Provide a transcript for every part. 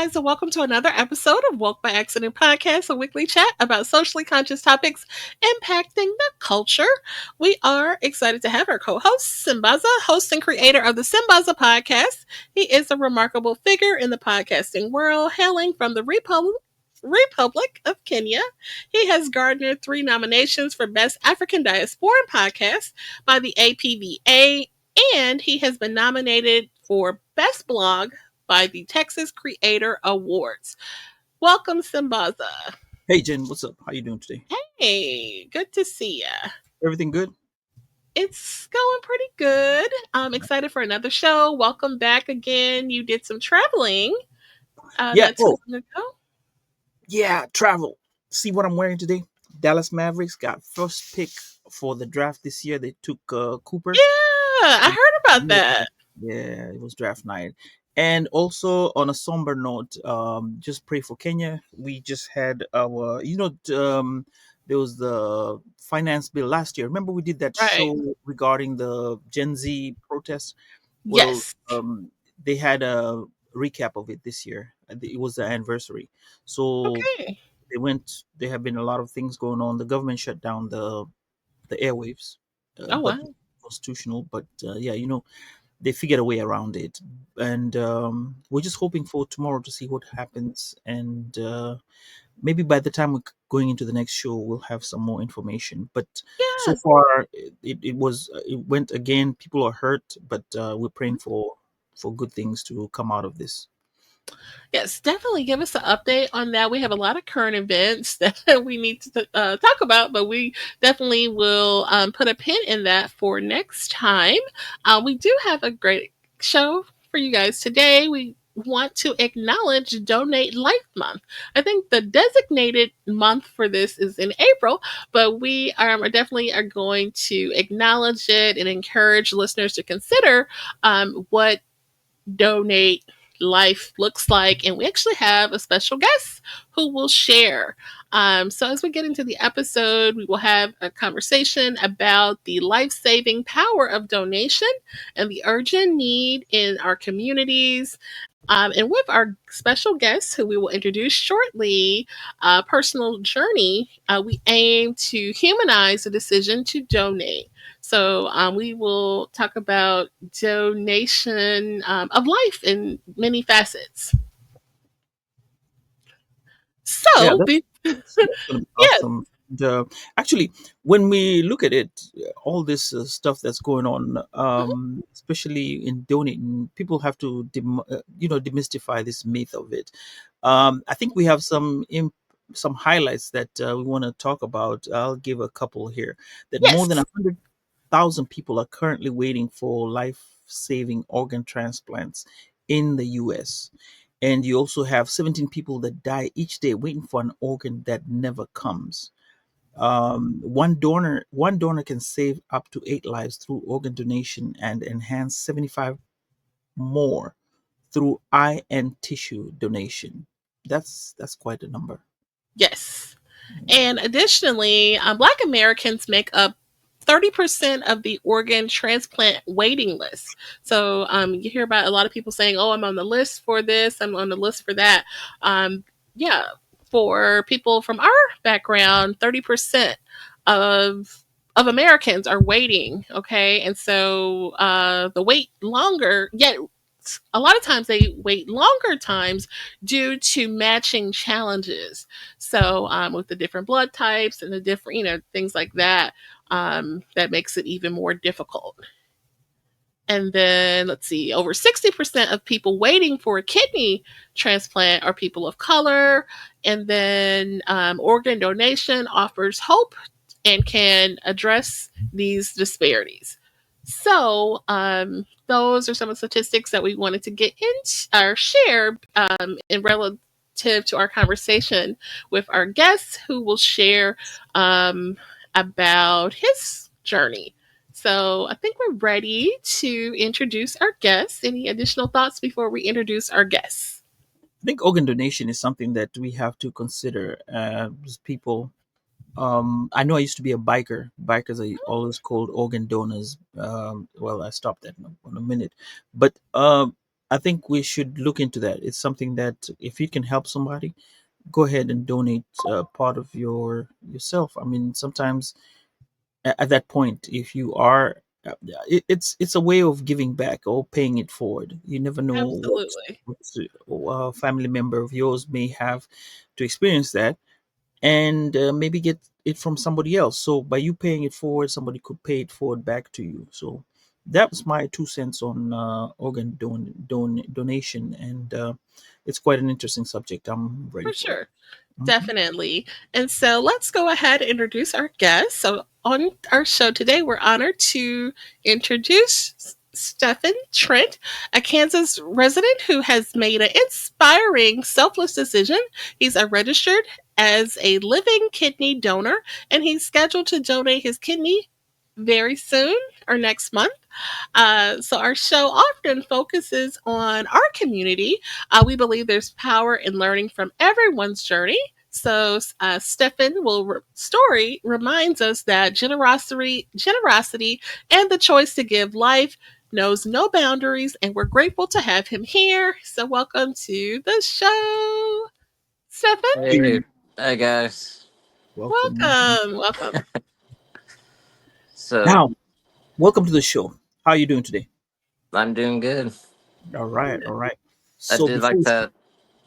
guys, and welcome to another episode of Woke by Accident Podcast, a weekly chat about socially conscious topics impacting the culture. We are excited to have our co host, Sambaza, host and creator of the Sambaza podcast. He is a remarkable figure in the podcasting world, hailing from the Republic of Kenya. He has garnered 3 nominations for Best African Diasporan Podcast by the APVA, and he has been nominated for Best Blog by the Texas Creator Awards. Welcome, Sambaza. Hey Jen, what's up? How you doing today? Hey, good to see ya. Everything good? It's going pretty good. I'm excited for another show. Welcome back again. You did some traveling Yeah. not too Oh, long ago. yeah. Travel. See what I'm wearing today? Dallas Mavericks got first pick for the draft this year. They took Cooper. Yeah, I heard about that. Yeah, it was draft night. And also on a somber note, just pray for Kenya. We just had there was the finance bill last year. Remember we did that Right. show regarding the Gen Z protests? Well, Yes. they had a recap of it this year. It was the anniversary. So Okay. there have been a lot of things going on. The government shut down the airwaves, Oh, but wow. constitutional. But yeah, they figured a way around it, and we're just hoping for tomorrow to see what happens, and maybe by the time we're going into the next show we'll have some more information. But so Yeah. far it went again. People are hurt, but we're praying for good things to come out of this. Yes, definitely give us an update on that. We have a lot of current events that we need to talk about, but we definitely will put a pin in that for next time. We do have a great show for you guys today. We want to acknowledge Donate Life Month. I think the designated month for this is in April, but we are definitely are going to acknowledge it and encourage listeners to consider what donate life looks like. And we actually have a special guest who will share. So, as we get into the episode, we will have a conversation about the life saving power of donation and the urgent need in our communities. And with our special guest, who we will introduce shortly, personal journey, we aim to humanize the decision to donate. So we will talk about donation of life in many facets. Yeah, So, that's going to be yes, awesome. Actually, when we look at it, all this stuff that's going on, especially in donating, people have to demystify this myth of it. I think we have some highlights that we want to talk about. I'll give a couple here. That more than yes, 100,000 people are currently waiting for life-saving organ transplants in the U.S., and you also have 17 people that die each day waiting for an organ that never comes. One donor can save up to 8 lives through organ donation and enhance 75 more through eye and tissue donation. That's quite a number. yes. And additionally, Black Americans make up 30% of the organ transplant waiting list. So you hear about a lot of people saying, oh, I'm on the list for this, I'm on the list for that. Yeah, for people from our background, 30% of Americans are waiting. Okay. And so the wait longer, yet a lot of times they wait longer times due to matching challenges. So with the different blood types and the different, things like that, that makes it even more difficult. And then let's see, over 60% of people waiting for a kidney transplant are people of color. And then organ donation offers hope and can address these disparities. So, those are some of the statistics that we wanted to get into or share in relative to our conversation with our guest, who will share about his journey. So, I think we're ready to introduce our guests. Any additional thoughts before we introduce our guests? I think organ donation is something that we have to consider as people. I know I used to be a biker. Bikers are always called organ donors. Well, I stopped that in a minute. But I think we should look into that. It's something that if you can help somebody, go ahead and donate part of yourself. I mean, sometimes at that point, if you are, it's a way of giving back or paying it forward. You never know Absolutely. what family member of yours may have to experience that, and maybe get it from somebody else. So by you paying it forward, somebody could pay it forward back to you. So that was my 2 cents on organ donation, and it's quite an interesting subject. I'm ready For for it. sure. Mhm. Definitely. And so let's go ahead and introduce our guest. So on our show today, we're honored to introduce Stephan Trent, a Kansas resident who has made an inspiring, selfless decision. He's a registered as a living kidney donor, and he's scheduled to donate his kidney very soon or next month. So our show often focuses on our community. We believe there's power in learning from everyone's journey. So Stephan story reminds us that generosity, and the choice to give life knows no boundaries, and we're grateful to have him here. So welcome to the show, Stephan. Hey, hey guys. Welcome. Welcome, welcome. So Now, welcome to the show. How are you doing today? I'm doing good. All right, all right. I So did before like we that.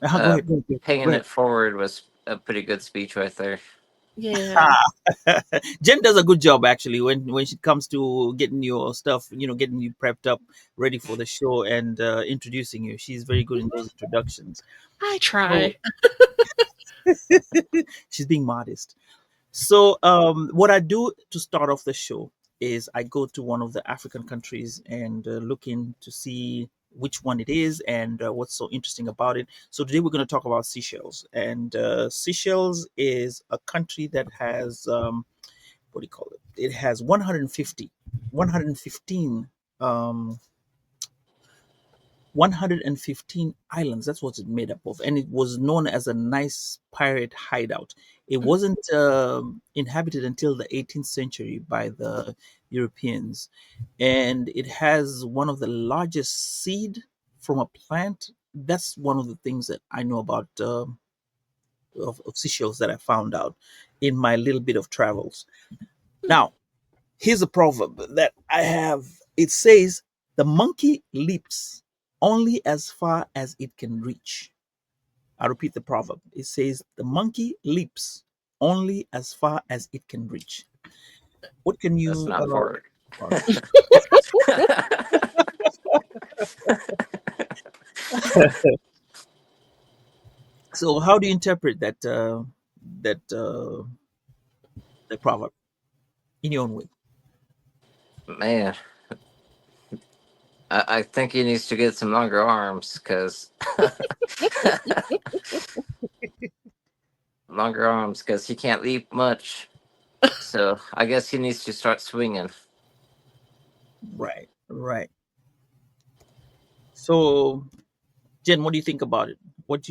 go Uh, ahead, go ahead, go Paying ahead. it forward was a pretty good speech right there. Yeah. Jen does a good job actually when she comes to getting your stuff, getting you prepped up, ready for the show, and introducing you. She's very good in those introductions. I So try. she's being modest. So, what I do to start off the show is I go to one of the African countries and look in to see which one it is and what's so interesting about it. So, today we're going to talk about Seychelles. And Seychelles is a country that has, what do you call it? It has 150, 115 um, 115 islands. That's what it's made up of. And it was known as a nice pirate hideout. It wasn't inhabited until the 18th century by the Europeans. And it has one of the largest seed from a plant. That's one of the things that I know about of Seychelles that I found out in my little bit of travels. Now, here's a proverb that I have. It says, "The monkey leaps only as far as it can reach." I repeat the proverb. It says, "The monkey leaps only as far as it can reach." What can That's you, not forward. uh, so how do you interpret that the proverb in your own way? Man, I think he needs to get some longer arms because he can't leap much. So I guess he needs to start swinging. Right, right. So, Jen, what do you think about it? What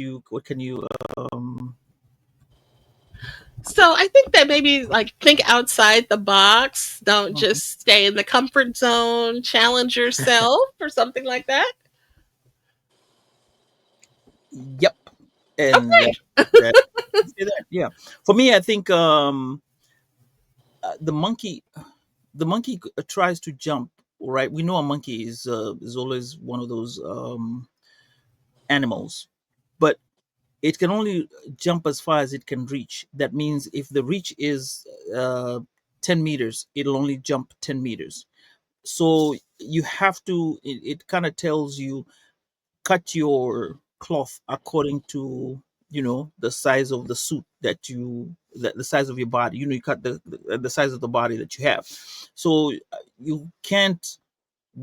can you, um, So I think that maybe like think outside the box. Don't mhm. just stay in the comfort zone. Challenge yourself or something like that. Yep. And Okay. that, say that, yeah. For me, I think the monkey tries to jump. Right, we know a monkey is always one of those animals, but it can only jump as far as it can reach. That means if the reach is 10 meters, it'll only jump 10 meters. So you have to, it kind of tells you, cut your cloth according to the size of the suit that the size of your body. You cut the size of the body that you have. So you can't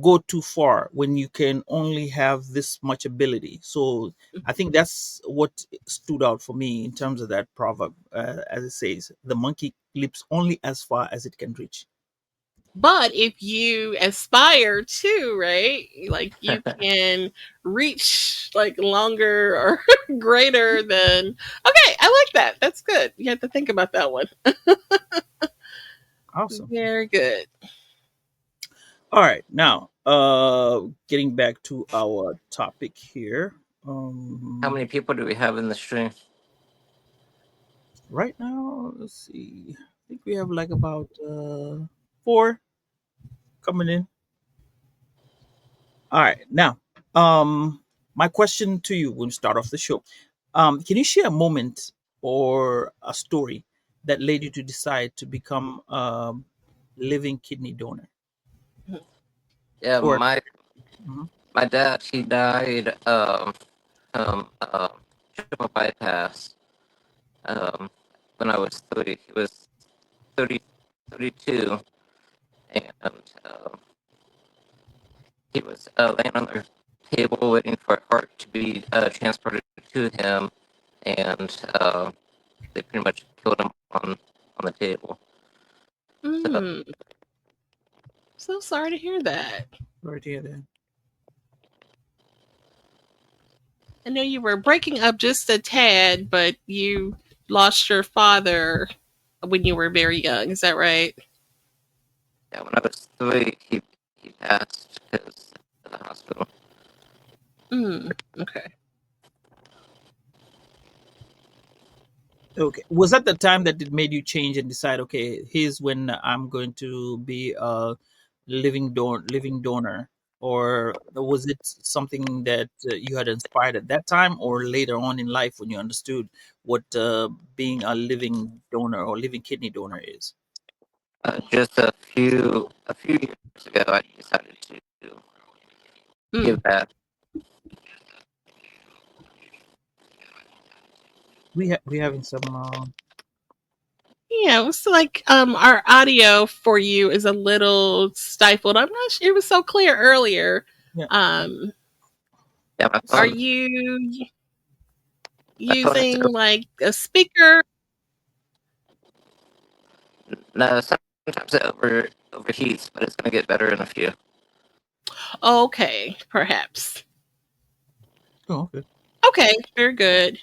go too far when you can only have this much ability. So I think that's what stood out for me in terms of that proverb, as it says, "The monkey leaps only as far as it can reach." But if you aspire to, right, like you can reach like longer or greater than. Okay, I like that. That's good. You have to think about that one. Awesome. Very good. All right, now getting back to our topic here. How Um, many people do we have in the stream? right now, let's see. I think we have like about four coming in. All right, now, my question to you when we start off the show, can you share a moment or a story that led you to decide to become a living kidney donor? Yeah, Or mhm, my dad, he died um triple bypass um when I was 30. He was 30, 32, and he was laying on the table waiting for a heart to be transported to him, and they pretty much killed him on the table. So Mm, so sorry to hear that. right here, then. I know you were breaking up just a tad, but you lost your father when you were very young. Is that right? yeah, when I was 3, he passed because of the hospital. Mm, okay. Okay. Was that the time that it made you change and decide, okay, here's when I'm going to be a living donor, or was it something that you had inspired at that time, or later on in life when you understood what being a living donor or living kidney donor is? Just a few years ago, I decided to Mm. give back. We having some. Yeah, it was like our audio for you is a little stifled. I'm not sure it was so clear earlier. Yeah. Um Yeah, are you my phone is using like a speaker? no. Sometimes it overheats, but it's gonna get better in a few. Okay, perhaps. Oh, okay. Okay, very good.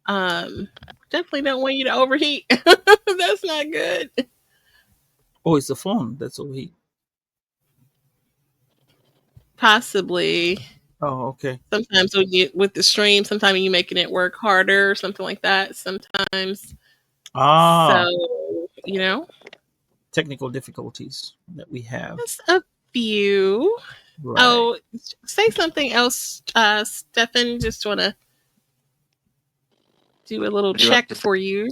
Um Definitely don't want you to overheat. That's not good. Oh, it's the phone that's overheat. Possibly. Oh, okay. Sometimes when you with the stream, sometimes you making it work harder, something like that. Sometimes. Ah, So, technical difficulties that we have. just a few. Right. Oh, say something else, Stephan. Just want to do a little Would you like check to say for you.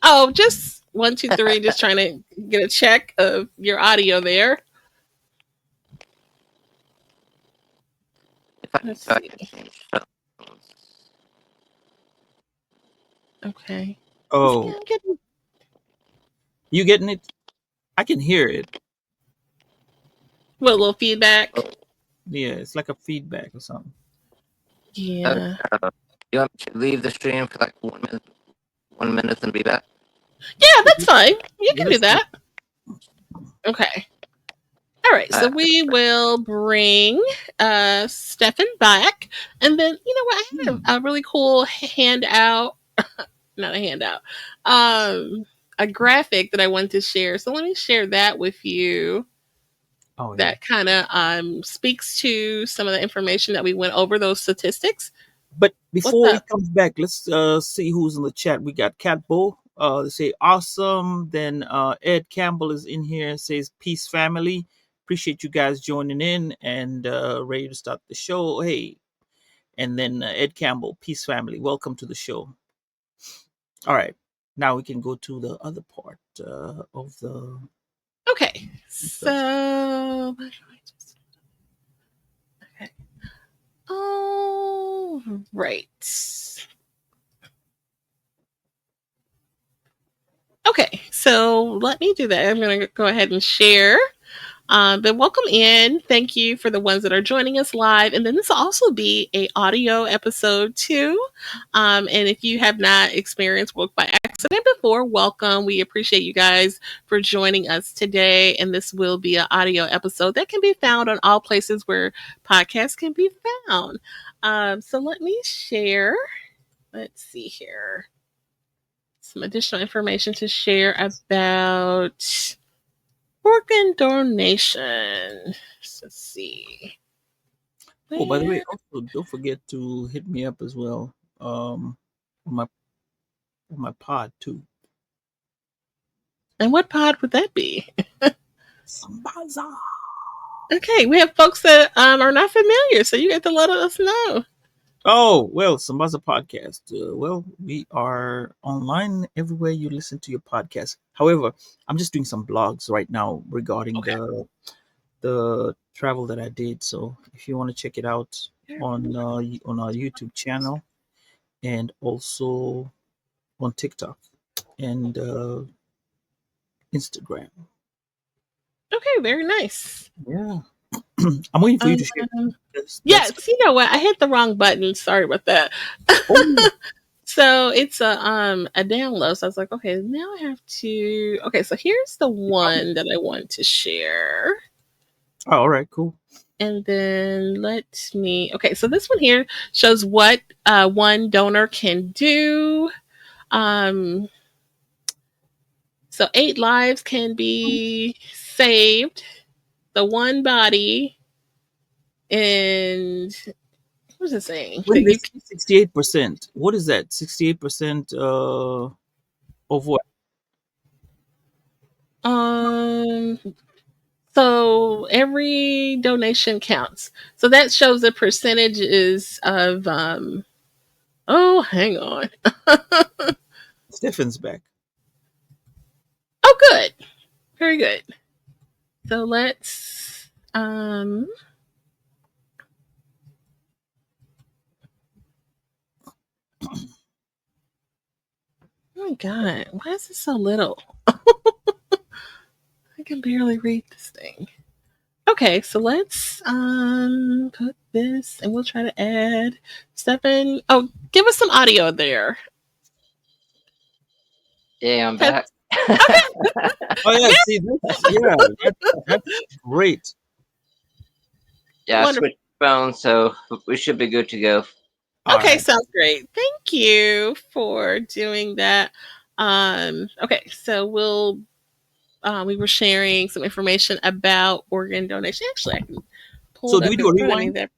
Oh, just one, two, three. Just trying to get a check of your audio there. Let's if I see. can change phones? Okay. Yeah, Oh, I'm getting you getting it? I can hear it. a little feedback. Oh, Yeah, it's like a feedback or something. okay. Yeah. You want me to leave the stream for like 1 minute and be back? Yeah, that's fine. You Yeah, can do let's do. that. Okay. All right, so Uh, we will bring Stefan back, and then you know what? I had Hmm. a really cool handout, not a handout, um, a graphic that I wanted to share. So let me share that with you. Oh yeah. That kind of speaks to some of the information that we went over, those statistics. But What's before he up? comes back, let's see who's in the chat. We got Cat Bull. They say awesome. Then Ed Campbell is in here and says peace family. Appreciate you guys joining in and ready to start the show. Hey, and then Ed Campbell, peace family. Welcome to the show. All right, now we can go to the other part of the Okay, stuff. so okay. All right. Okay, so let me do that. I'm going to go ahead and share. But welcome in. Thank you for the ones that are joining us live. And then this will also be a audio episode too. And if you have not experienced work by accident before, welcome. We appreciate you guys for joining us today. And this will be an audio episode that can be found on all places where podcasts can be found. So let me share. Let's see here. Some additional information to share about Organ donation. Let's see. Oh, by the way, Where also don't forget to hit me up as well. On my pod too. and what pod would that be? Sambaza. Okay, we have folks that are not familiar, so you get to let us know. Oh well, Sambaza podcast. Well, we are online everywhere you listen to your podcast. However, I'm just doing some blogs right now regarding Okay. the travel that I did. So if you want to check it out on our YouTube channel and also on TikTok and Instagram. Okay, very nice. Yeah, I'm waiting for you Um, to share. That's yes, you know what? I hit the wrong button. Sorry about that. oh, So it's a download. So I was like, okay, now I have to. Okay, so here's the one that I want to share. oh, all right, cool. And then let me. Okay, so this one here shows what one donor can do. Um, so 8 lives can be saved. The one body, and what's it saying? When That they you say 68%, what is that? 68% of what? can, so every donation counts. So that shows the percentages of. Oh, hang on. Stephan's back. Oh, good. Very good. So let's. Oh my God, why is it so little? I can barely read this thing. Okay, so let's put this, and we'll try to add Stephan. Oh, give us some audio there. Yeah, I'm Okay, back. Oh yeah, yeah, see this, yeah, that's great. Yeah, I wonderful. switched phones, so we should be good to go. All Okay, right. sounds great. Thank you for doing that. Okay, so we were sharing some information about organ donation. Actually, I can pull So it do we up do in a front of me. rewind? There.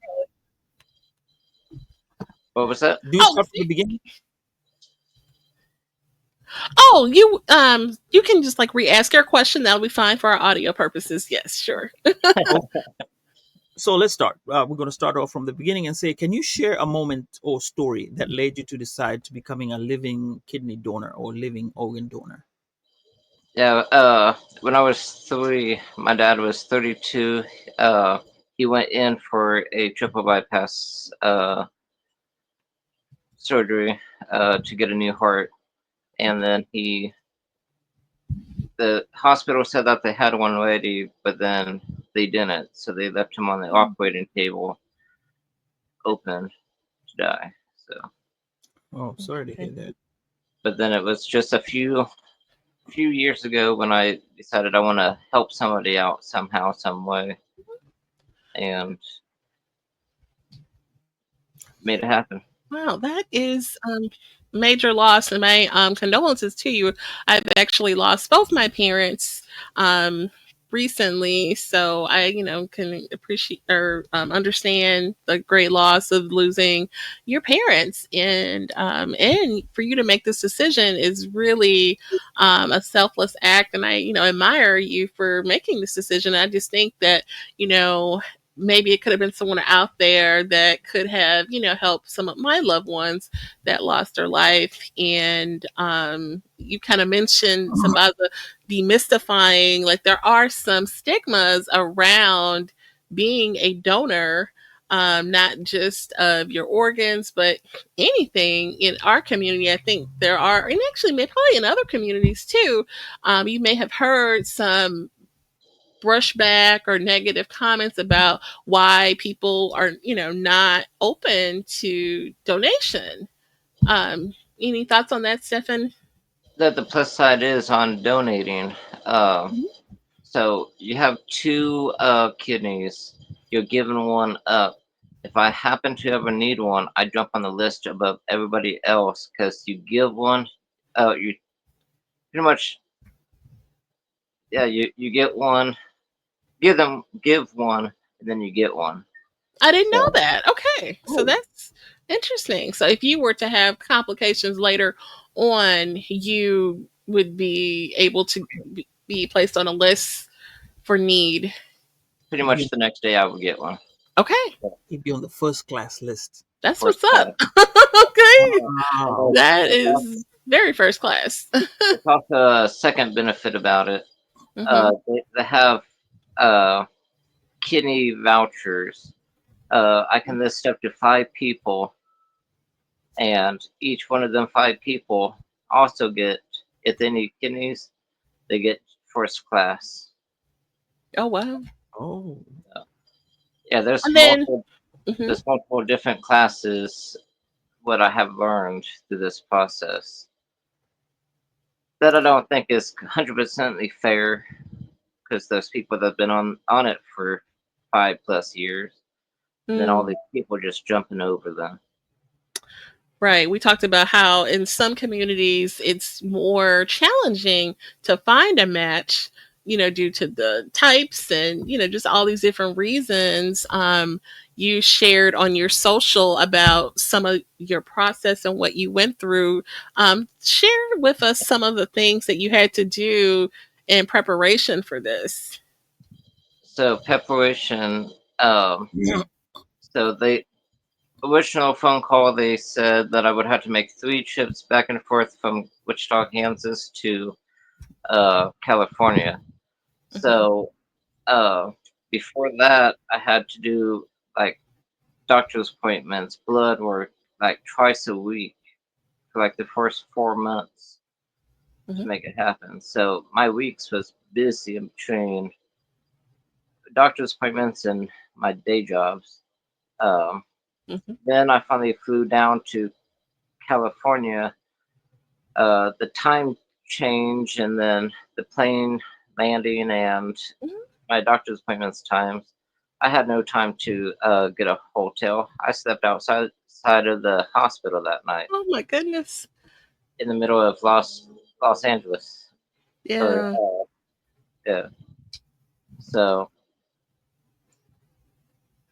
What was that? Do we Oh, start from the beginning? oh, you can just like re-ask your question. That'll be fine for our audio purposes. Yes, sure. Oh, so let's start. We're going to start off from the beginning and say, can you share a moment or story that led you to decide to becoming a living kidney donor or living organ donor? Yeah, when I was 3, my dad was 32. He went in for a triple bypass surgery to get a new heart, and then the hospital said that they had one ready, but then they didn't, so they left him on the operating table, open to die. So, Oh, sorry to Okay. hear that. but then it was just a few years ago when I decided I want to help somebody out somehow, some way, and made it happen. Wow, that is major loss, and my condolences to you. I've actually lost both my parents um, recently, so I, can appreciate or understand the great loss of losing your parents, and for you to make this decision is really a selfless act, and I, admire you for making this decision. I just think that you know maybe it could have been someone out there that could have, helped some of my loved ones that lost their life. And you kind of mentioned some about the demystifying, like there are some stigmas around being a donor. Not just of your organs, but anything in our community. I think there are, and actually, maybe probably in other communities too. You may have heard some brushback or negative comments about why people are, not open to donation. Any thoughts on that, Stefan? That the plus side is on donating. Uh, so you have two kidneys. You're giving one up. If I happen to ever need one, I jump on the list above everybody else because you give one. You pretty much yeah, you get one, give one, and then you get one. I didn't know So that. Okay. So Oh, that's interesting. So if you were to have complications later on, you would be able to be placed on a list for need. pretty you'd be much on, the next day I would get one. Okay. you'd be on the first class list. That's First what's up. class. Okay. And Wow. That there's also, is very first class. there's also a second benefit about it. Hmm. They have uh, kidney vouchers. I can list up to 5 people, and each one of them 5 people also get, if they need kidneys, they get first class. Oh, wow. Oh, So, yeah, And then, mhm. there's multiple different classes. What I have learned through this process that I don't think is 100% fair, because there's people that have been on it for 5 plus years, and then all Mm. these people just jumping over them. Right. We talked about how in some communities it's more challenging to find a match, due to the types and, just all these different reasons. You shared on your social about some of your process and what you went through. Share with us some of the things that you had to do in preparation for this. So preparation. So they original phone call, they said that I would have to make 3 trips back and forth from Wichita, Kansas to California. Hmm. So uh, before that, I had to do like doctor's appointments, blood work, like twice a week for like the first 4 months Hmm. to make it happen. So my weeks was busy in between doctor's appointments and my day jobs. Um, Hmm. then I finally flew down to California. The time change and then the plane landing and my doctor's appointments times. I had no time to get a hotel. I slept outside of the hospital that night Oh my goodness. in the middle of Los Angeles. Or Yeah. yeah, so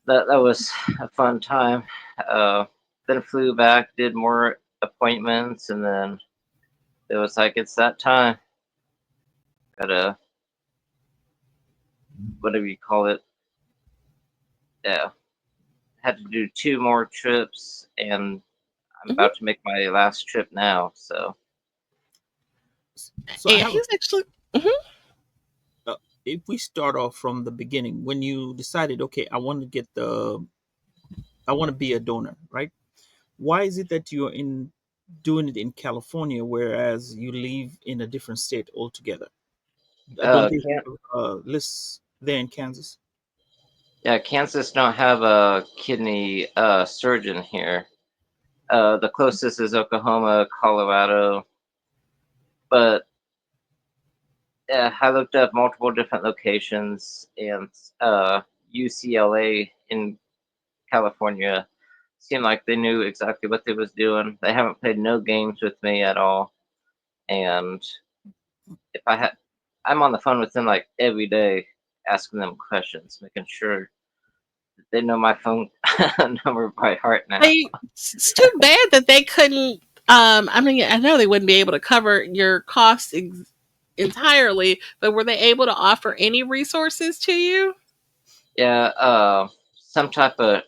that was a fun time. Uh, then flew back, did more appointments, and then it was like it's that time. Gotta whatever you call it. Yeah, had to do 2 more trips, and I'm Hmm. about to make my last trip now. So so I And have a. he's actually. Mhm. If we start off from the beginning, when you decided, okay, I want to be a donor, right? Why is it that you're in doing it in California, whereas you live in a different state altogether? Don't they can't. have lists there in Kansas? Yeah, Kansas don't have a kidney surgeon here. The closest is Oklahoma, Colorado, but yeah, I looked up multiple different locations, and uh, UCLA in California seemed like they knew exactly what they was doing. They haven't played no games with me at all, and if I had, I'm on the phone with them like every day, asking them questions, making sure that they know my phone number by heart now. It's too bad that they couldn't. I mean, I know they wouldn't be able to cover your costs entirely, but were they able to offer any resources to you? Yeah, some type of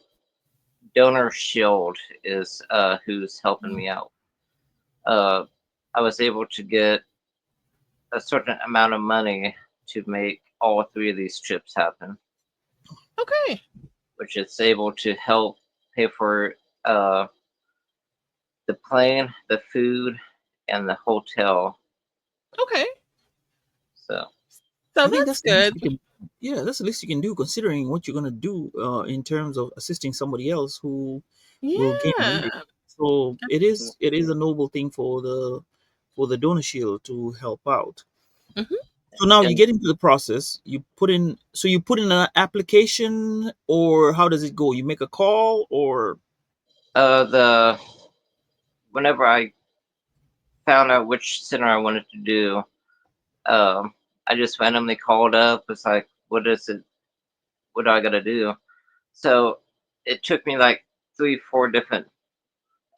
donor shield is who's helping me out. Uh, I was able to get a certain amount of money to make all 3 of these trips happen, Okay. which is able to help pay for uh, the plane, the food, and the hotel. Okay. So So I think that's that's the least good. you can. Yeah, that's the least you can do, considering what you're gonna do in terms of assisting somebody else who will gain a life. Yeah. So it is a noble thing for the donor shield to help out. Hmm. So now you and get into the process. You put in an application, or how does it go? You make a call, or the whenever I found out which center I wanted to do, um, I just randomly called up. It's like, what is it? What do I gotta do? So it took me like three, four different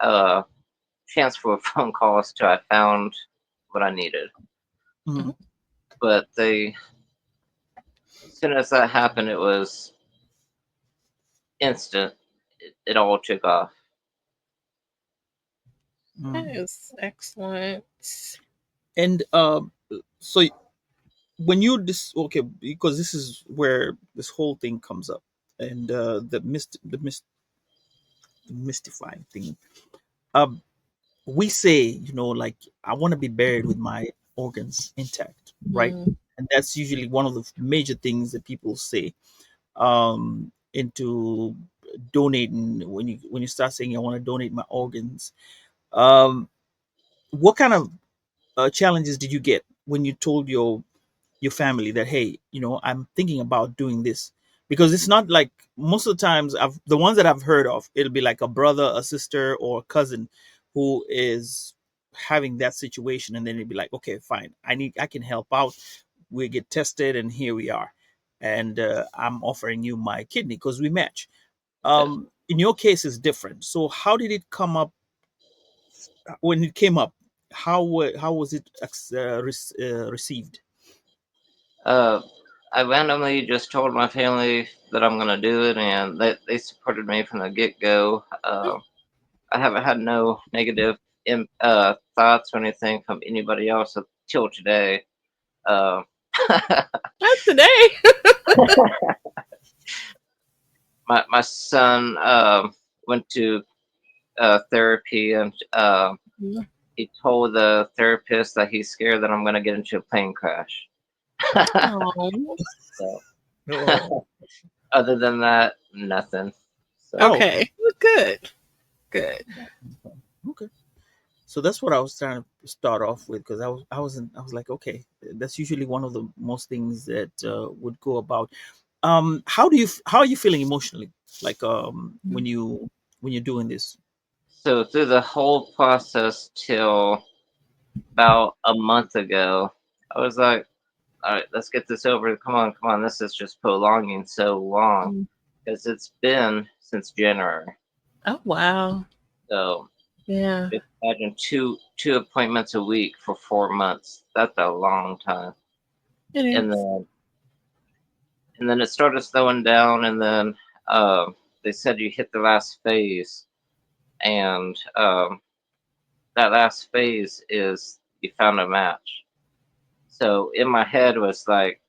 uh chance for phone calls till I found what I needed. Mhm. But as soon as that happened, it was instant. It all took off. That Mhm. is excellent. And so when you this okay, because this is where this whole thing comes up, and the mystifying thing. Um, we say, like, I want to be buried with my organs intact, right? Mm, And that's usually one of the major things that people say into donating. When you start saying, I want to donate my organs, um, what kind of challenges did you get when you told your family that, hey, I'm thinking about doing this? Because it's not like, most of the times, the ones that I've heard of, it'll be like a brother, a sister, or a cousin who is having that situation, and then it'd be like, okay, fine, I can help out. We get tested, and here we are, and I'm offering you my kidney because we match. Yes. In your case is different. So how did it come up? When it came up, how was it received? Uh, I randomly just told my family that I'm gonna do it, and they supported me from the get go. I haven't had no negative thoughts or anything from anybody else until today. Uh, not today. my son went to therapy, and he told the therapist that he's scared that I'm gonna get into a plane crash. Oh, So Oh, other than that, nothing. So oh, okay. okay. Good. Good. Okay. So that's what I was trying to start off with, because I was like, okay, that's usually one of the most things that would go about. How are you feeling emotionally? Like, when you're doing this. so through the whole process till about a month ago, I was like, all right, let's get this over. Come on, come on. This is just prolonging so long Mm. because it's been since January. Oh wow. So Yeah. just imagine two appointments a week for 4 months. That's a long time. It And is. then it started slowing down, and then they said you hit the last phase, and that last phase is you found a match. So in my head was like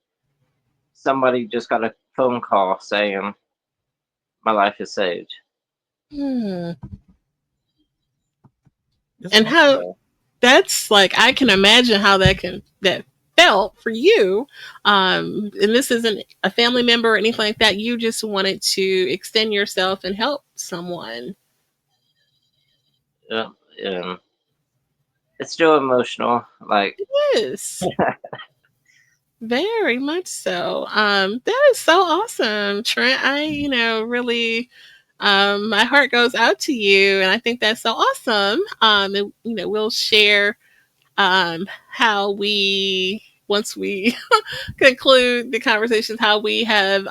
somebody just got a phone call saying my life is saved. Hmm. That's And awesome. how So, that's like I can imagine how that felt for you. And this isn't a family member or anything like that. You just wanted to extend yourself and help someone. yeah, and it's still emotional. Like, Yes. Very much so. That is so awesome, Trent. Really, my heart goes out to you, and I think that's so awesome. And we'll share how we once we conclude the conversations, how we have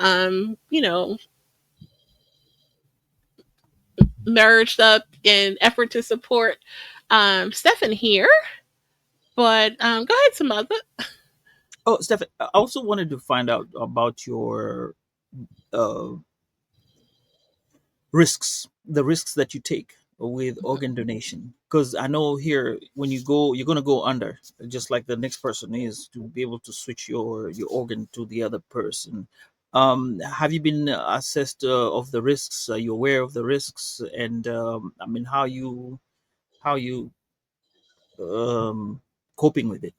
merged up in effort to support Stephan here. But go ahead, Samantha. Oh, Stephan, I also wanted to find out about your uh, the risks that you take with organ donation. Because I know here, when you go, you're going to go under, just like the next person is, to be able to switch your organ to the other person. Have you been assessed of the risks? Are you aware of the risks? And I mean, how you coping with it?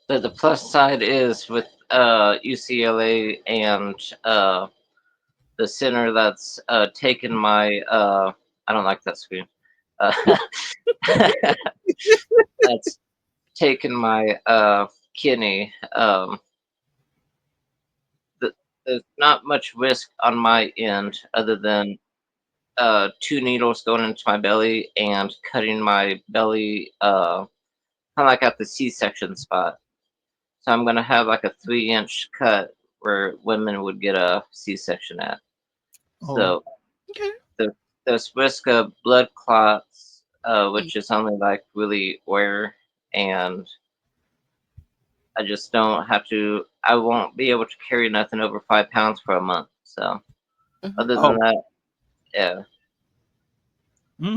so the plus side is with UCLA and the center that's taken my I don't like that screen. Uh, that's taken my kidney. The, there's not much risk on my end other than two needles going into my belly and cutting my belly kind of like at the C-section spot. So I'm gonna have like a 3-inch cut where women would get a C-section at. Oh. So Okay. the there's risk of blood clots, which is only like really rare, and I just don't have to. I won't be able to carry nothing over 5 pounds for a month. So Mm-hmm. other than Oh. that, yeah,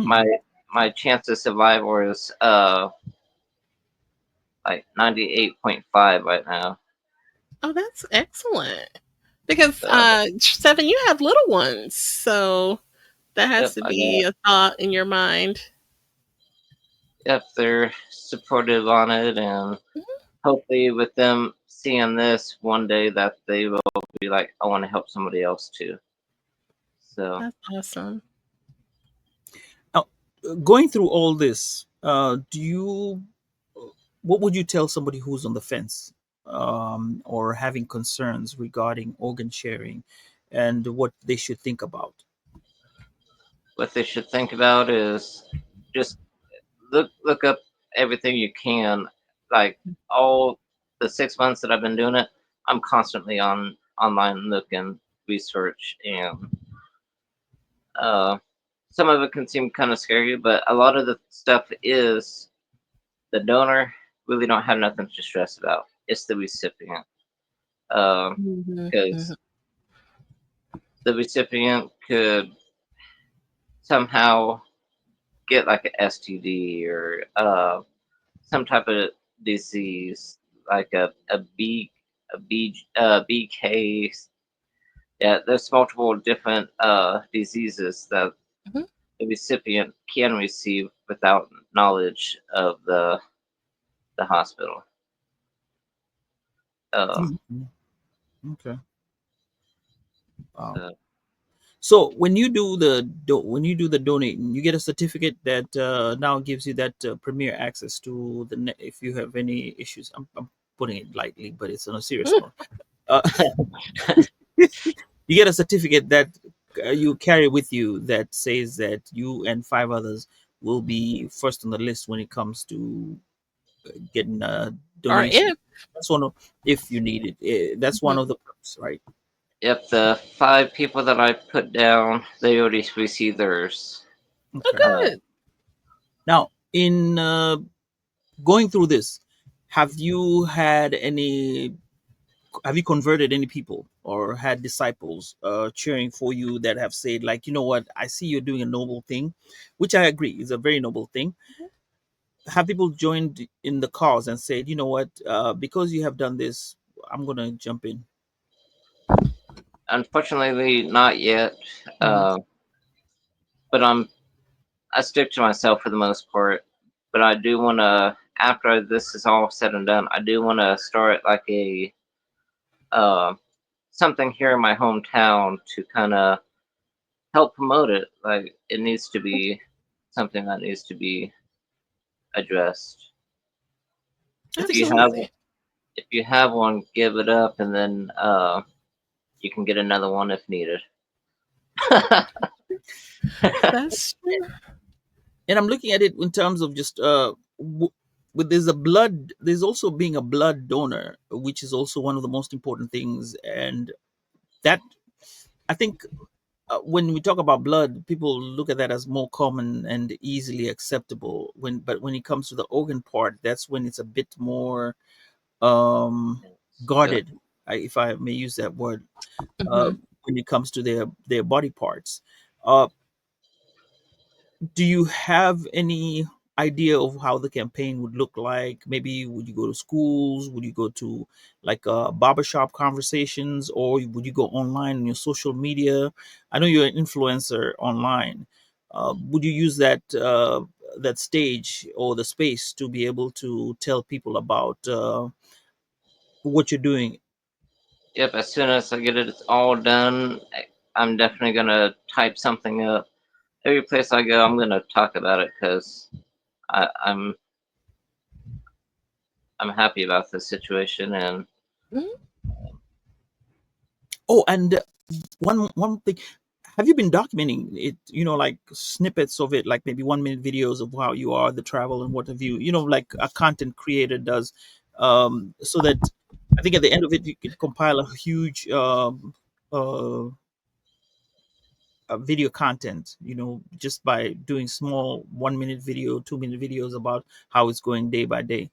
my Mm. my chance of survival is like 98.5 right now. Oh, that's excellent. Because So Stephan, you have little ones, so that has yep, to I be got a thought in your mind. yep, they're supportive on it, and hopefully with them seeing this one day that they will be like, I want to help somebody else too. So That's awesome. Now, going through all this, do you? What would you tell somebody who's on the fence, or having concerns regarding organ sharing, and what they should think about? what they should think about is just look up everything you can. Like all the 6 months that I've been doing it, I'm constantly on online looking research, and uh, some of it can seem kind of scary, but a lot of the stuff is the donor really don't have nothing to stress about. It's the recipient, Mm-hmm. because the recipient could somehow get like an STD or some type of disease, like BK. Yeah, there's multiple different diseases that Mm-hmm. the recipient can receive without knowledge of the hospital. Uh, Mhm. Okay. Wow. so So when you do the donating, you get a certificate that now gives you that premier access to if you have any issues. I'm putting it lightly, but it's on a serious note. Uh, you get a certificate that you carry with you that says that you and five others will be first on the list when it comes to getting a Or donation. if. That's one of, if you need it. That's one Mhm. of the perks, right? if the 5 people that I put down, they already received theirs. Oh, Okay. Uh, good. Now, in going through this, have you had any? Have you converted any people or had disciples cheering for you that have said, like, you know what, I see you're doing a noble thing, which I agree is a very noble thing. Have people joined in the cause and said, you know what, because you have done this, I'm gonna jump in? Unfortunately, not yet. Mhm. Uh, but I stick to myself for the most part. But I do want to, after this is all said and done, I do want to start like a uh, something here in my hometown to kind of help promote it. Like it needs to be something that needs to be addressed. I If think you it's have Absolutely. if you have one, give it up, and then you can get another one if needed. That's true. and I'm looking at it in terms of just with there's a blood, there's also being a blood donor, which is also one of the most important things. And that, I think, when we talk about blood, people look at that as more common and easily acceptable. But when it comes to the organ part, that's when it's a bit more So, guarded, if I may use that word, uh, Hmm. when it comes to their body parts. Uh, do you have any idea of how the campaign would look like? Maybe would you go to schools? Would you go to like barbershop conversations, or would you go online on your social media? I know you're an influencer online. Would you use that stage or the space to be able to tell people about what you're doing? yep, as soon as I get it all done, I'm definitely gonna type something up. Every place I go, I'm gonna talk about it because I'm I'm happy about this situation, and Hmm. Oh, and one thing, have you been documenting it, like snippets of it, like maybe 1 minute videos of how you are, the travel and what have you, like a content creator does, so that I think at the end of it, you could compile a huge uh, video content, just by doing small 1 minute video, 2 minute videos about how it's going day by day.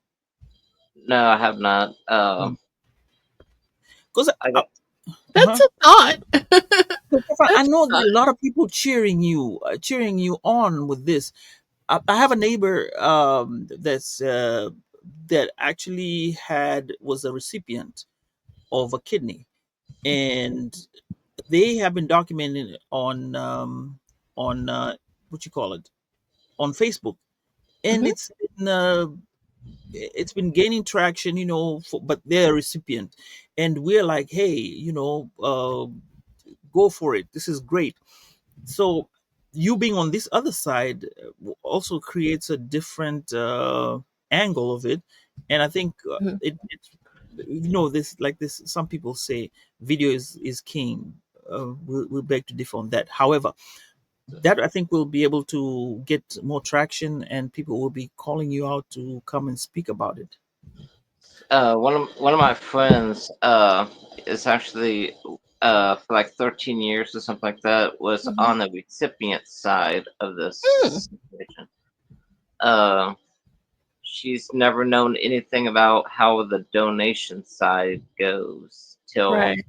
No, I have not. Because I got. That's uh-huh. a thought. I That's know a there are a lot of people cheering you on with this. I have a neighbor that actually had was a recipient of a kidney, and they have been documenting it on what you call it, on Facebook, and thought. it's been gaining traction, but they're a recipient, and we're like, hey, go for it. This is great. So you being on this other side also creates a different angle of it, and I think Hmm. it's this, like this, some people say video is king. We'll beg to differ on that. However, that I think will be able to get more traction, and people will be calling you out to come and speak about it. One of my friends is actually for like 13 years or something like that was Hmm. on the recipient side of Hmm. this situation. Uh, she's never known anything about how the donation side goes Right.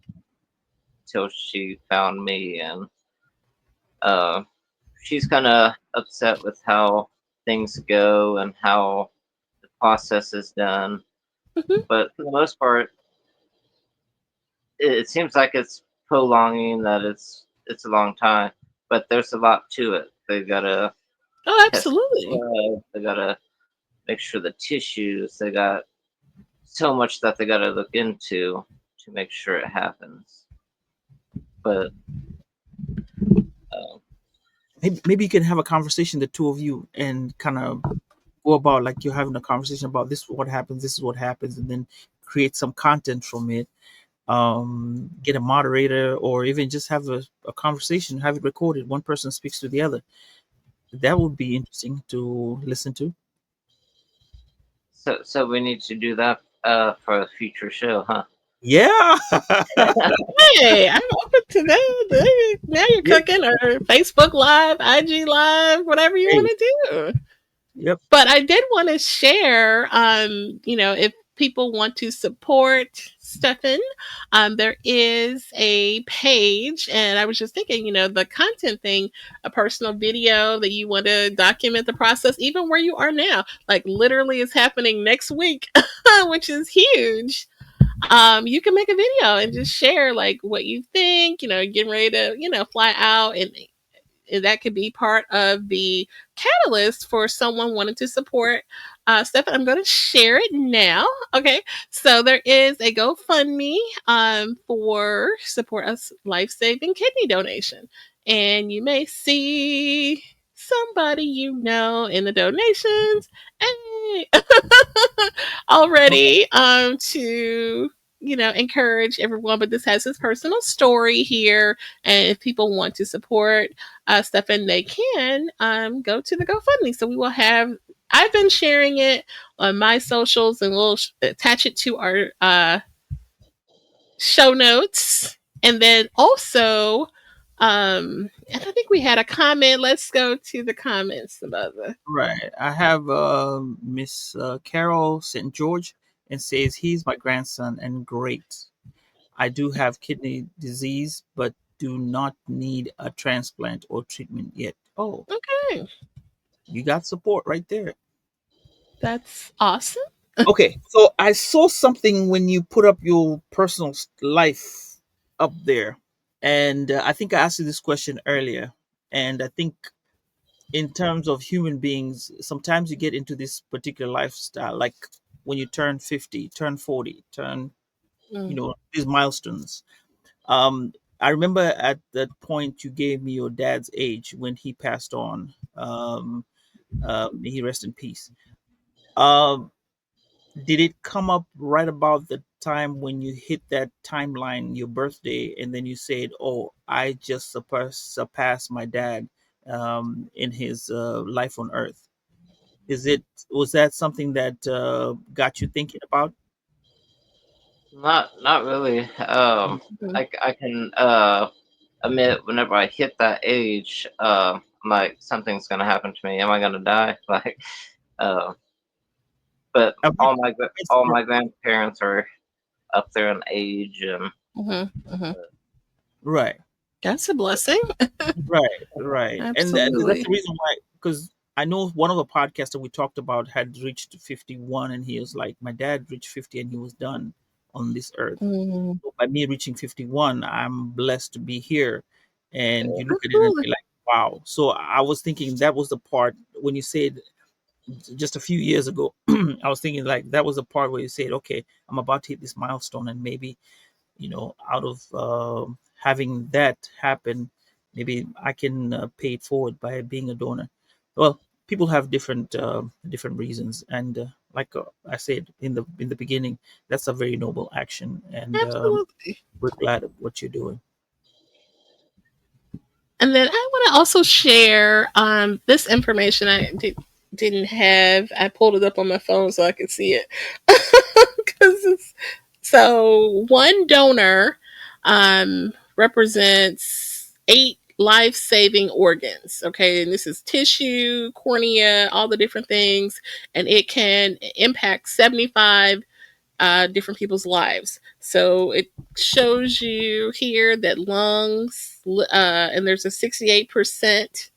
till she found me, and uh, she's kind of upset with how things go and how the process is done. Hmm. But for the most part, it seems like it's prolonging that it's a long time, but there's a lot to it. They gotta Oh, test the absolutely. blood, they gotta make sure the tissues, they got so much that they gotta look into to make sure it happens. But um, Maybe you can have a conversation, the two of you, and kind of go about like you're having a conversation about this is what happens, this is what happens, and then create some content from it. Get a moderator, or even just have a conversation, have it recorded. One person speaks to the other. That would be interesting to listen to. so we need to do that for a future show, huh? Yeah. Hey, I'm open to that. Hey, now you're Yep. cooking, or Facebook Live, IG Live, whatever you Hey. want to do. Yep. But I did want to share, if people want to support Stefan, there is a page, and I was just thinking, the content thing, a personal video that you want to document the process, even where you are now, like literally is happening next week, which is huge. You can make a video and just share like what you think, getting ready to, fly out, and that could be part of the catalyst for someone wanting to support Stefan. I'm going to share it now. Okay, so there is a GoFundMe for support us life saving kidney donation, and you may see somebody in the donations. Hey, already to encourage everyone, but this has his personal story here, and if people want to support Stefan, they can go to the GoFundMe. So we will have. I've been sharing it on my socials, and we'll attach it to our show notes. And then also, and I think we had a comment. Let's go to the comments, Sambaza. Right. I have Miss Carol St. George, and says he's my grandson and great. I do have kidney disease, but do not need a transplant or treatment yet. Oh, Okay, you got support right there. that's awesome. Okay, so I saw something when you put up your personal life up there, and I think I asked you this question earlier, and I think in terms of human beings, sometimes you get into this particular lifestyle, like when you turn 50, turn 40, turn, Mm. these milestones. Um, I remember at that point you gave me your dad's age when he passed on. May he rest in peace. Um, did it come up right about the time when you hit that timeline, your birthday, and then you said, "Oh, I just surpassed my dad in his life on Earth"? Is it Was that something that got you thinking about? Not really. Mhm. I can admit whenever I hit that age, I'm like something's gonna happen to me. Am I gonna die? Like, uh, but I bet, I bet all for, my grandparents are up there in age, and Mhm. Mhm. right. That's a blessing. Right, right, and that's Absolutely. the reason why. Because I know one of the podcasts that we talked about had reached 51, and he was like, "My dad reached 50, and he was done on this earth." Mm. So by me reaching 51, I'm blessed to be here. And you look at it and Absolutely. be like, "Wow!" So I was thinking that was the part when you said just a few years ago. I was thinking like that was the part where you said, "Okay, I'm about to hit this milestone, and maybe out of having that happen, maybe I can pay it forward by being a donor." Well, people have different reasons, and like I said in the beginning, that's a very noble action, and Absolutely. we're glad of what you're doing. And then I want to also share this information didn't have. I pulled it up on my phone so I could see it. Because so one donor represents 8 life-saving organs. Okay, and this is tissue, cornea, all the different things, and it can impact 75 different people's lives. So it shows you here that lungs, and there's a 68%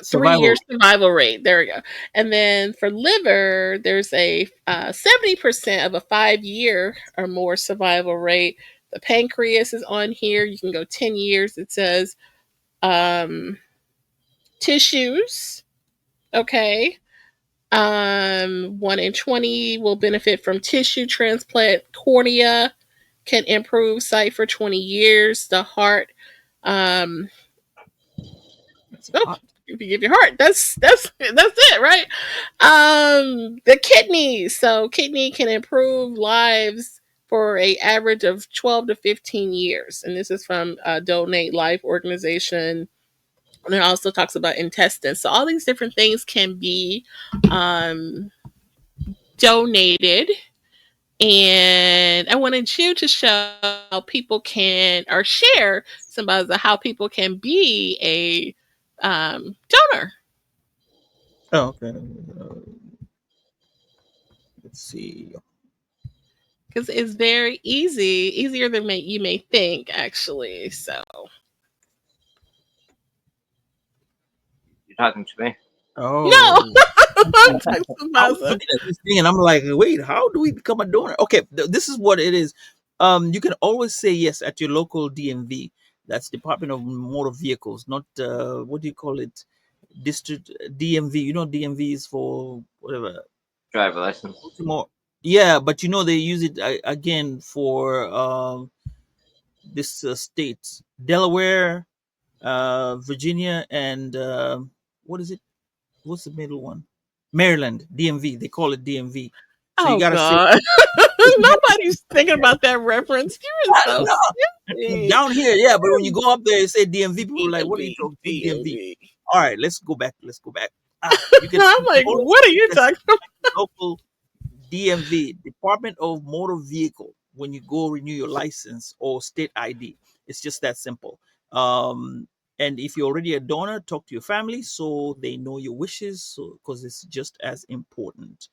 Survival 3 year rate. survival rate. There we go. And then for liver, there's a 70% of a 5 year or more survival rate. The pancreas is on here. You can go 10 years. It says um, tissues. Okay. 1 in 20 will benefit from tissue transplant. Cornea can improve sight for 20 years. The heart, um, That's oh, hot. if you give your heart, that's it, right? The kidneys. So kidney can improve lives for a average of 12 to 15 years, and this is from Donate Life organization. And it also talks about intestines. So all these different things can be um, donated. And I wanted you to show how people can, or share some of the how people can be a donor, Oh, okay. Let's see. because it's very easy, easier than you may think, actually. So you're talking to me. no, Oh, I'm talking I was about looking at this thing and I'm like, wait, how do we become a donor? Okay, this is what it is. You can always say yes at your local DMV. That's Department of Motor Vehicles, not what do you call it? District DMV. You know, DMV is for whatever. Driver license. Baltimore. Yeah, but they use it again for this states: Delaware, Virginia, and what is it? What's the middle one? Maryland, DMV. They call it DMV. So you oh gotta say god, you gotta say nobody's thinking about that reference. You're so no. silly. Down here, yeah, but when you go up there, you say DMV. People are like, "What are you DMV, talking? Who's DMV?" DMV. All right, let's go back. Let's go back. I'm You can like, always what are you just talking about? check the local DMV, Department of Motor Vehicle, when you go renew your license or state ID. It's just that simple. And if you're already a donor, talk to your family so they know your wishes, so because it's just as important.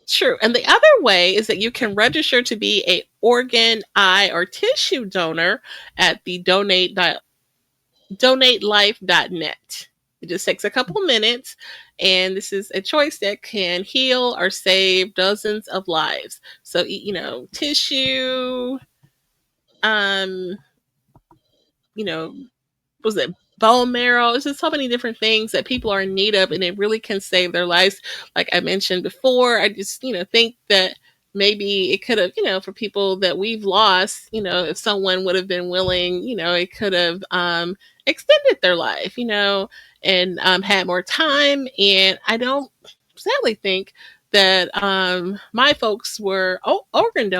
True. And the other way is that you can register to be a organ, eye, or tissue donor at the donatelife.net. It just takes a couple minutes, and this is a choice that can heal or save dozens of lives. So, tissue, um, you know, was it bone marrow? It's just so many different things that people are in need of, and it really can save their lives. Like I mentioned before, I just think that maybe it could have, for people that we've lost, if someone would have been willing, it could have extended their life, and had more time. And I don't sadly think that my folks were organ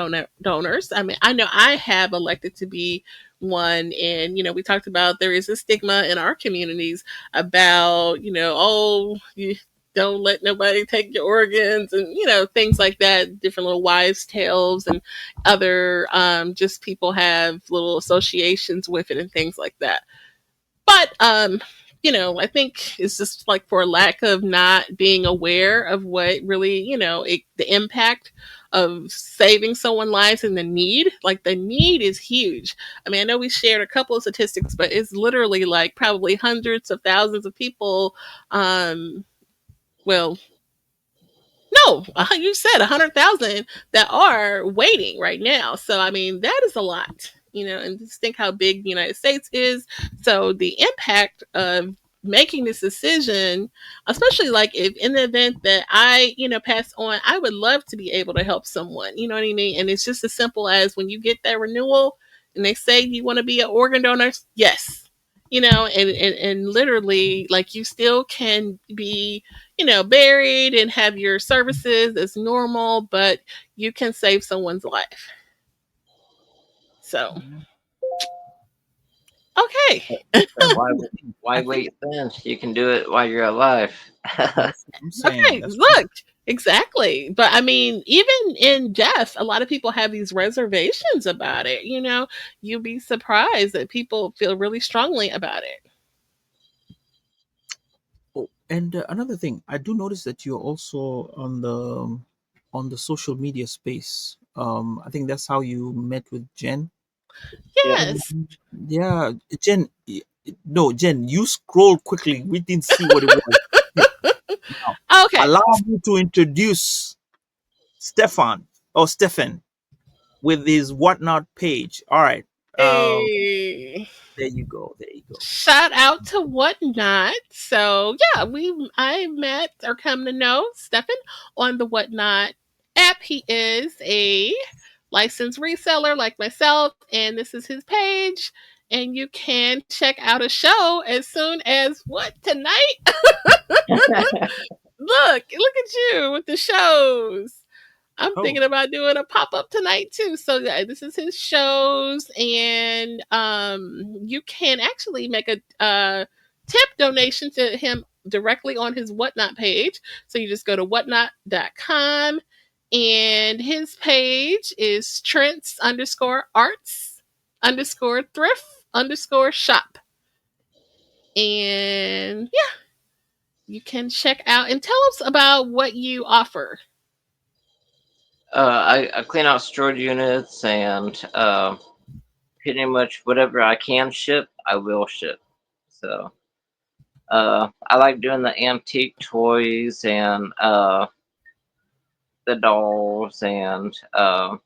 donors. I mean, I know I have elected to be one, and we talked about there is a stigma in our communities about don't let nobody take your organs, and things like that, different little wives tales, and other just people have little associations with it and things like that. But I think it's just like for lack of not being aware of what really, the impact of saving someone's lives, and the need. Like the need is huge. I mean, I know we shared a couple of statistics, but it's literally like probably hundreds of thousands of people. Well, no, you said 100,000 that are waiting right now. So I mean, that is a lot, and just think how big the United States is. So the impact of making this decision, especially like if in the event that I, pass on, I would love to be able to help someone. You know what I mean? And it's just as simple as when you get that renewal and they say you want to be an organ donor, yes. And literally, like you still can be buried and have your services as normal, but you can save someone's life. So, okay. And Why I why think wait then? You can do it while you're alive. that's what I'm saying. Okay, That's what look, exactly. But I mean, even in death, a lot of people have these reservations about it. You'd be surprised that people feel really strongly about it. oh, and another thing, I do notice that you're also on the social media space. I think that's how you met with Jen. Yep. Yes. Yeah, Jen. No, Jen, you scroll quickly. We didn't see what it was. Now, Okay. allow me to introduce Stefan or Stephan with his whatnot page. All right. Um, Hey. there you go. There you go. Shout out to Whatnot. So yeah, I met or come to know Stefan on the Whatnot app. He is a licensed reseller like myself, and this is his page. And you can check out a show as soon as what tonight? Look at you with the shows. I'm Oh, thinking about doing a pop up tonight too. So yeah, this is his shows, and you can actually make a tip donation to him directly on his Whatnot page. So you just go to whatnot.com, and his page is Trent's underscore arts underscore thrift underscore shop. And yeah, you can check out and tell us about what you offer. I clean out storage units and pretty much whatever I can ship, I will ship. So I like doing the antique toys and the dolls and I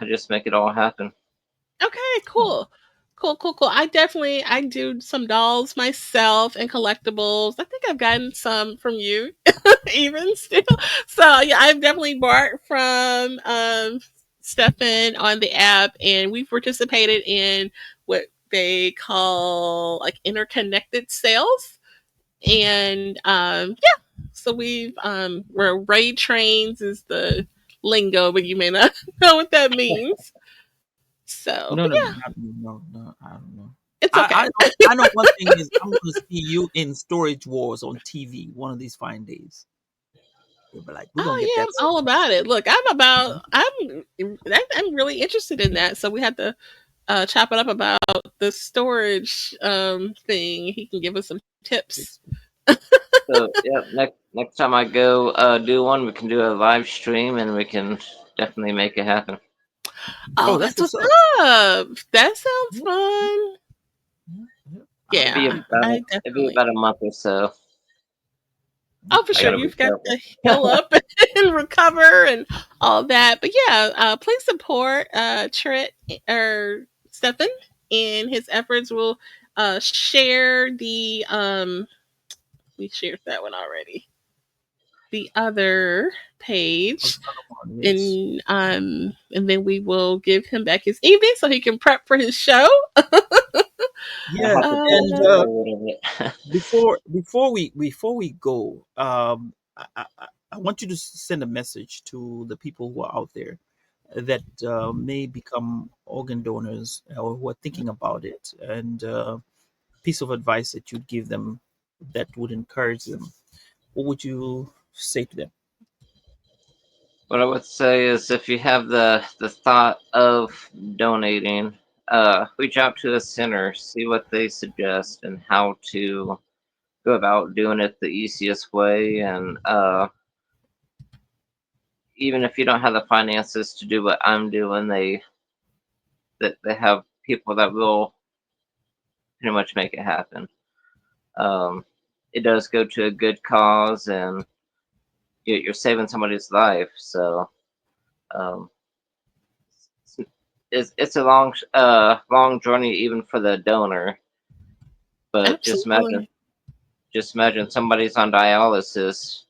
just make it all happen. Okay, cool. Cool. I do some dolls myself and collectibles. I think I've gotten some from you even still. So yeah, I've definitely bought from Stefan on the app, and we've participated in what they call like interconnected sales. And yeah, so we've where raid trains is the lingo, but you may not know what that means. So, no, but no, yeah, no. I don't know. it's okay. I know one thing is I'm going to see you in Storage Wars on TV one of these fine days. You'll be like, we're going to get Oh yeah, that. I'm all about it. Look, I'm really interested in that. So we have to chop it up about the storage thing. He can give us some tips. So yeah, next time I go do one, we can do a live stream and we can definitely make it happen. Oh, Oh, that's that's what's what's up. up. That sounds Yeah, fun. yeah, yeah. It'll be Yeah, about I it'll be definitely. about a month or so. Oh, for I sure. gotta be You've got careful. to heal up and recover and all that. But yeah, please support Trent or Stefan in his efforts. We'll share the we shared that one already. The other Oh, the page, other one, yes. and then we will give him back his evening so he can prep for his show. I Yeah, have to fast and Uh, forward a little bit. before we go, I want you to send a message to the people who are out there that may become organ donors or who are thinking about it, and piece of advice that you'd give them that would encourage them, what would you say to them? What I would say is, if you have the thought of donating, reach out to a center, see what they suggest, and how to go about doing it the easiest way. And even if you don't have the finances to do what I'm doing, they have people that will pretty much make it happen. Um, it does go to a good cause, and you're saving somebody's life. So um, it's a long journey even for the donor. But Absolutely. just imagine somebody's on dialysis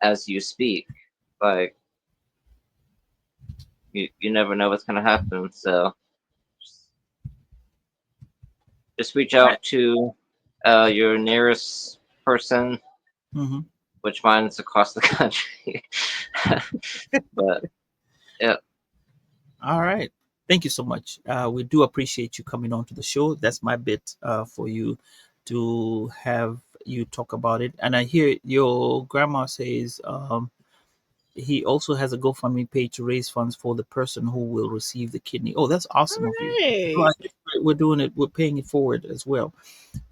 as you speak. Like, you never know what's gonna happen. So just reach Right. out to your nearest person, Hmm. which mine's across the country. But yeah, All right. Thank you so much. We do appreciate you coming on to the show. That's my bit for you to have you talk about it. And I hear your grandma says he also has a GoFundMe page to raise funds for the person who will receive the kidney. Oh, that's All awesome of you. So right. I guess we're doing it. We're paying it forward as well.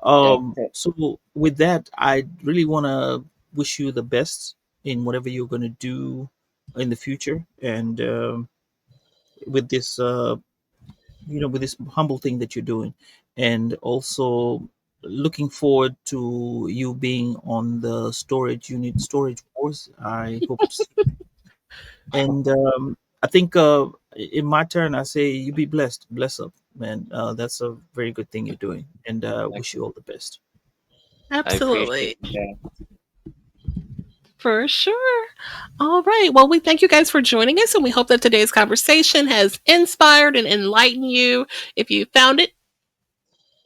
yeah. So with that, I really want to wish you the best in whatever you're going to do in the future, and with this, with this humble thing that you're doing, and also looking forward to you being on the storage unit, storage wars. I hope to see. And I think in my turn, I say you be blessed, bless up, man. That's a very good thing you're doing, and wish you all the best. I appreciate Absolutely. that. For sure. All right. Well, we thank you guys for joining us, and we hope that today's conversation has inspired and enlightened you. If you found it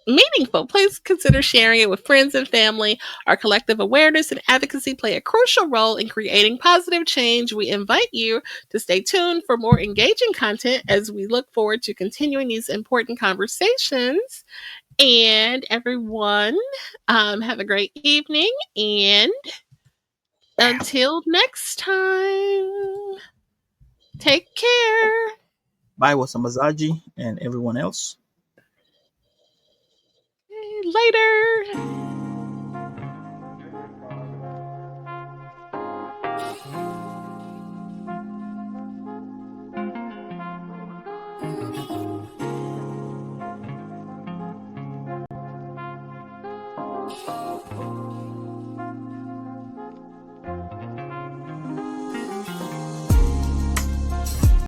meaningful, please consider sharing it with friends and family. Our collective awareness and advocacy play a crucial role in creating positive change. We invite you to stay tuned for more engaging content as we look forward to continuing these important conversations. And everyone, have a great evening. And until next time, take care. Bye, Wasamazaji, and everyone else. Later.